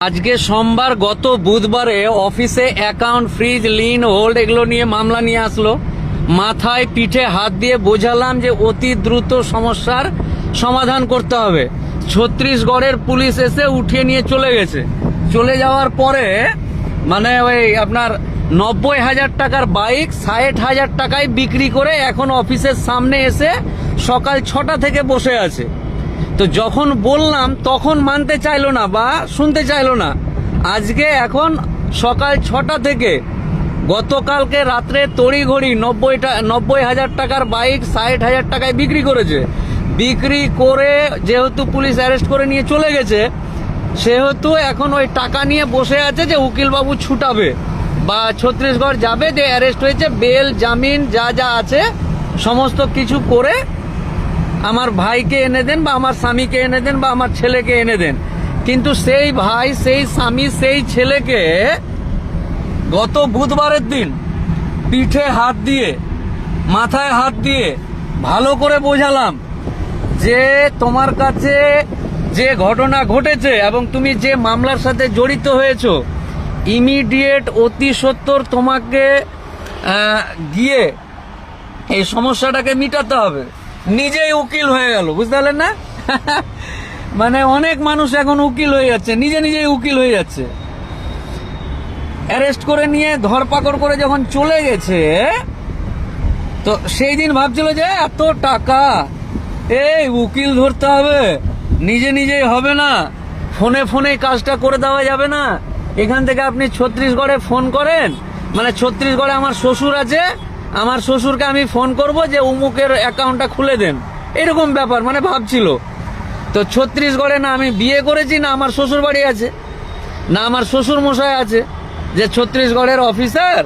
আজকে সোমবার, গত বুধবারে অফিসে অ্যাকাউন্ট ফ্রিজ, লিন, হোল্ড এগুলো নিয়ে মামলা নিয়ে আসলো। মাথায় পিঠে হাত দিয়ে বোঝালাম যে অতি দ্রুত সমস্যার সমাধান করতে হবে। ছত্তিশগড়ের পুলিশ এসে উঠিয়ে নিয়ে চলে গেছে। চলে যাওয়ার পরে মানে ওই আপনার 90,000 টাকার বাইক 60,000 টাকায় বিক্রি করে এখন অফিসের সামনে এসে সকাল 6টা থেকে বসে আছে। তো যখন বললাম তখন মানতে চাইলো না বা শুনতে চাইলো না। আজকে এখন সকাল 6টা থেকে গতকালকে রাত্রে তড়িঘড়ি 90,000 টাকার বাইক 60,000 টাকায় বিক্রি করেছে। বিক্রি করে যেহেতু পুলিশ অ্যারেস্ট করে নিয়ে চলে গেছে, সেহেতু এখন ওই টাকা নিয়ে বসে আছে যে উকিলবাবু ছুটাবে বা ছত্তিশগড় যাবে, যে অ্যারেস্ট হয়েছে, বেল জামিন যা যা আছে সমস্ত কিছু করে আমার ভাইকে এনে দেন বা আমার স্বামীকে এনে দেন বা আমার ছেলেকে এনে দেন। কিন্তু সেই ভাই, সেই স্বামী, সেই ছেলেকে গত বুধবারের দিন পিঠে হাত দিয়ে, মাথায় হাত দিয়ে ভালো করে বোঝালাম যে তোমার কাছে যে ঘটনা ঘটেছে এবং তুমি যে মামলার সাথে জড়িত হয়েছো, ইমিডিয়েট অতি সত্বর তোমাকে গিয়ে এই সমস্যাটাকে মিটাতে হবে। নিজেই উকিল হয়ে গেল, বুঝতে পারলেন না? মানে অনেক মানুষ এখন উকিল হয়ে যাচ্ছে, নিজেই উকিল হয়ে যাচ্ছে। অ্যারেস্ট করে নিয়ে ধরপাকড় করে যখন চলে গেছে, তো সেই দিন ভাবছিল যে এত টাকা, এই উকিল ধরতে হবে, নিজেই হবে না, ফোনে কাজটা করে দেওয়া যাবে না। এখান থেকে আপনি ছত্তিশগড়ে ফোন করেন, মানে ছত্তিশগড়ে আমার শ্বশুর আছে, আমার শ্বশুরকে আমি ফোন করব যে উমুকের অ্যাকাউন্টটা খুলে দেন, এরকম ব্যাপার মানে ভাবছিল। তো ছত্তিশগড়ে না আমি বিয়ে করেছি, না আমার শ্বশুর বাড়ি আছে, না আমার শ্বশুর মশাই আছে যে ছত্তিশগড়ের অফিসার,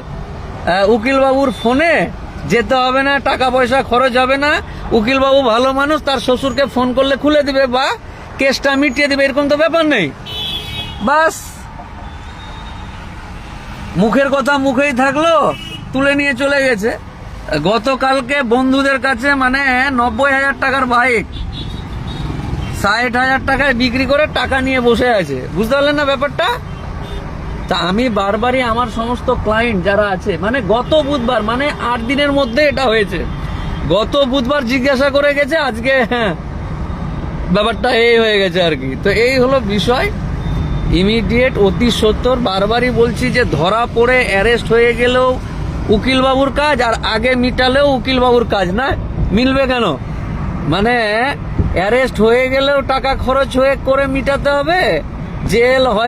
উকিলবাবুর ফোনে যেতে হবে না, টাকা পয়সা খরচ হবে না, উকিলবাবু ভালো মানুষ, তার শ্বশুরকে ফোন করলে খুলে দিবে বা কেসটা মিটিয়ে দিবে, এরকম তো ব্যাপার নেই। বাস মুখের কথা মুখেই থাকলো, তুলে নিয়ে চলে গেছে। গতকালকে বন্ধুদের কাছে মানে 90,000 টাকার বাইক 60,000 টাকায় বিক্রি করে টাকা নিয়ে বসে আছে, বুঝতে পারলেন না ব্যাপারটা? তা আমি বারবারই আমার সমস্ত ক্লায়েন্ট যারা আছে, মানে গত বুধবার, মানে 8 দিনের মধ্যে এটা হয়েছে, গত বুধবার জিজ্ঞাসা করে গেছে, আজকে ব্যাপারটা এই হয়ে গেছে আর কি। তো এই হলো বিষয়। ইমিডিয়েট অতি সত্বর, বারবারই বলছি যে ধরা পড়ে অ্যারেস্ট হয়ে গেলেও উকিলবাবুর কাজ, আর আগে মিটালেও উকিলবাবুর কাজ, না মিলবে কেন? মানে অ্যারেস্ট হয়ে গেলেও টাকা খরচ হয়ে করে মিটাতে হবে, জেল হয়।